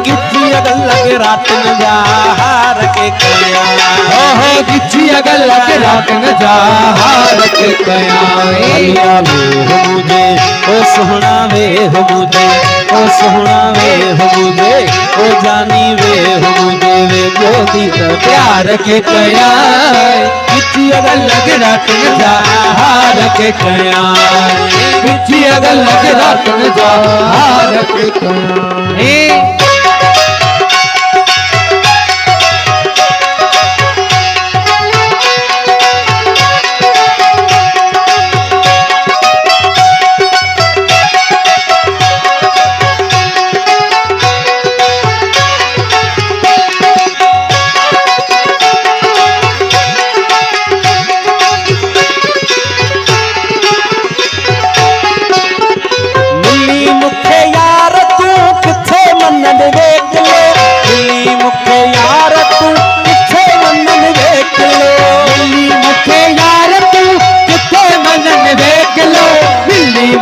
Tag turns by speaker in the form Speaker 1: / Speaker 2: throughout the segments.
Speaker 1: गिच्ची अगल लगे रात न जहार के कया
Speaker 2: गिच्ची अगल लगे रात न जहार के कया
Speaker 1: मुझे ओ सोहना वे हो मुझे ओ सोहना वे हो मुझे ओ जानी वे हो मुझे वे गोदी तो
Speaker 2: प्यार के कया गिच्ची अगल लगे रात न जहार के कया गिच्ची अगल लगे रात न जहार के कया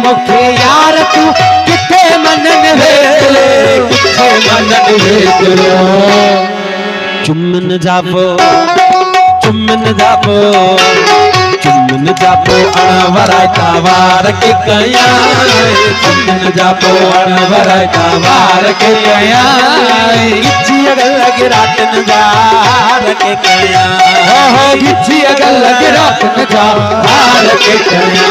Speaker 1: मुखे यार तू किथे मनन वेखलो चुम्मन जापो अणवराय कावार के कया चुम्मन जापो अणवराय कावार के कया गिच्ची अगल लगे रात न जार के कया
Speaker 2: गिच्ची अगल लगे रात न जार के कया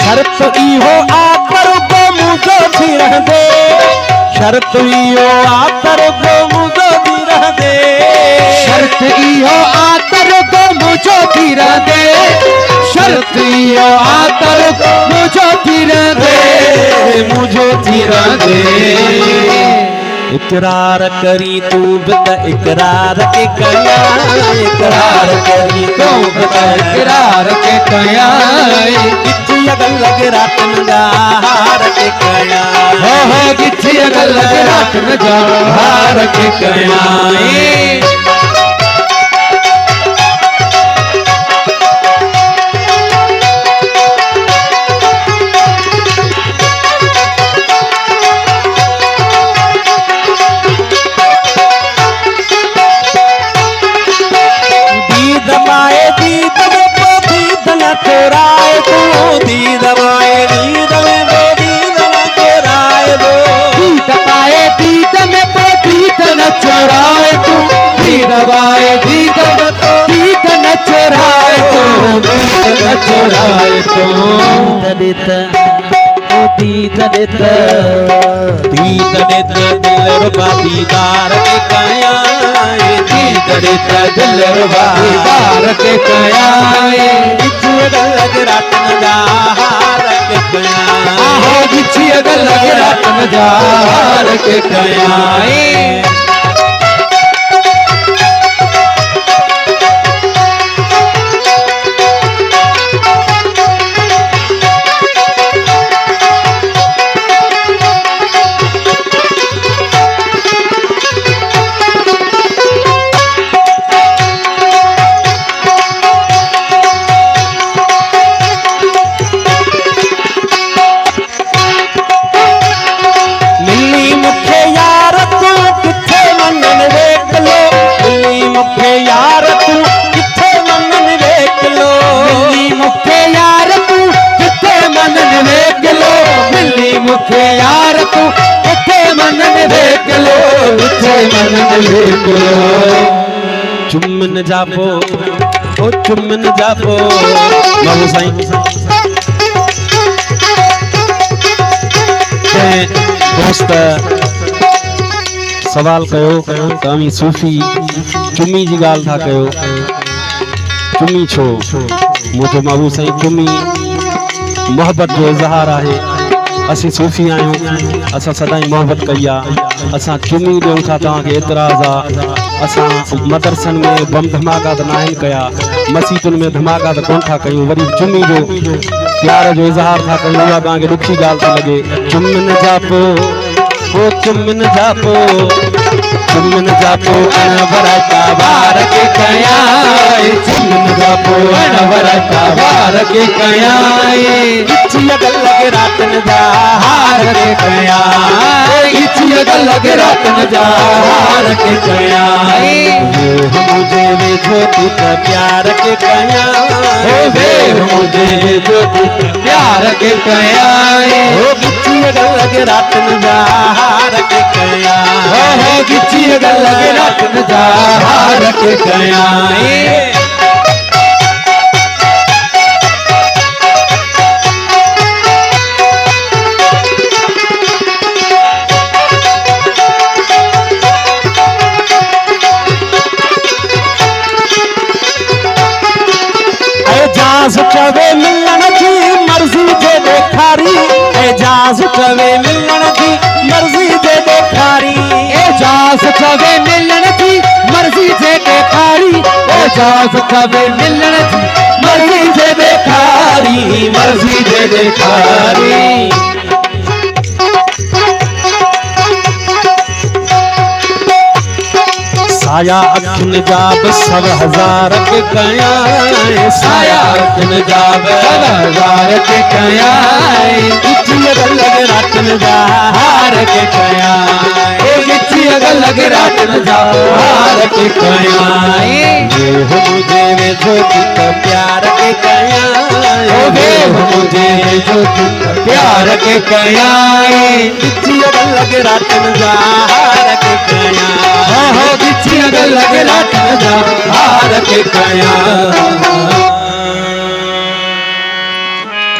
Speaker 1: शर्त इहो आकर को मुझो थी रह दे शर्त इहो आकर को मुझो थी रह दे
Speaker 2: शर्त इहो आकर को मुझो थी रह दे शर्त इहो आकर को मुझो थी रह दे मुझो थी रह दे
Speaker 1: इकरार करी तू बता इकरार के कया इकरार करी तू बता
Speaker 2: इकरार के कया
Speaker 1: गिच्ची अगल लगे रात न जार के कया
Speaker 2: गिच्ची अगल लगे रात न जार के कया
Speaker 1: चोराए तू दीद माए दीद में वो दीद न चोराए वो
Speaker 2: दीद पाए दीद में वो दीद न चोराए तू दीद पाए दीद में तो दीद न चोराए तू दीद न चोराए तू
Speaker 1: दीद दिल रुबा दीदार के कया दीद
Speaker 2: दिल रुबा दीदार के कया
Speaker 1: लग रात न जार के कया
Speaker 2: गिच्ची अगल लगे रात न जार के कया
Speaker 1: मुखे यार तू किथे मनन वेखलो किथे मनन वेखलो चुम्मन जापो ओ चुम्मन जापो बाबू साईं दोस्त सवाल कयो तामी सूफी चुम्मी जी गाल था कयो चुम्मी छो मुझो बाबू साईं चुम्मी मोहब्बत जो इजहार है असी सूफ़ी आहियूं, असां सदाई मोहब्बत कई आहे, असां चुमी ॾियूं था तव्हांखे एतिराज़ आहे, असां मदरसनि में बम धमाका त न आहिनि कया, मस्जिदुनि में धमाका त कोन था कयूं, वरी चुमी जो प्यार जो इज़हार था कयूं, उहा तव्हांखे ॾुखी ॻाल्हि थी लॻे। चुमन जा पोइ चुमन जा पोइ चुमन जा पोइ अणवरता वार के कया, चुमन जा पोइ अणवरता वार के कया, इच्छिया लगे रातन जा हार के कया, इच्छिया लगे रातन जा हार के कया, मुझे वे जो तू प्यार के कया, वे मुझे जो तू प्यार के कया, इच्छिया लगे रातन जा हार के कया, गिच्छी गल लगे रातन जा हार के कया। एजाज़ चवे मिलन जी मर्ज़ी जे ॾेखारी, एजाज़ चवे मिलन जी मर्ज़ी जे ॾेखारी,
Speaker 2: एजाज़ चवे मिलन जी मर्ज़ी जे ॾेखारी, एजाज़ चवे मिलन जी
Speaker 1: मर्ज़ी जे ॾेखारी, मर्ज़ी जे ॾेखारी। साया अखिन जाब 100,000 के कया, साया अखिन जाब 100,000 के कया, इच्छिया लगे रातन जा हार के कया, इच्छिया लगे रातन जा हार के कया, हो मुझे वे जो तू प्यार के कया, वे मुझे जो तू प्यार के कया, इच्छिया लगे रातन जा हार के कया, हो लगे रात जा हार के कया।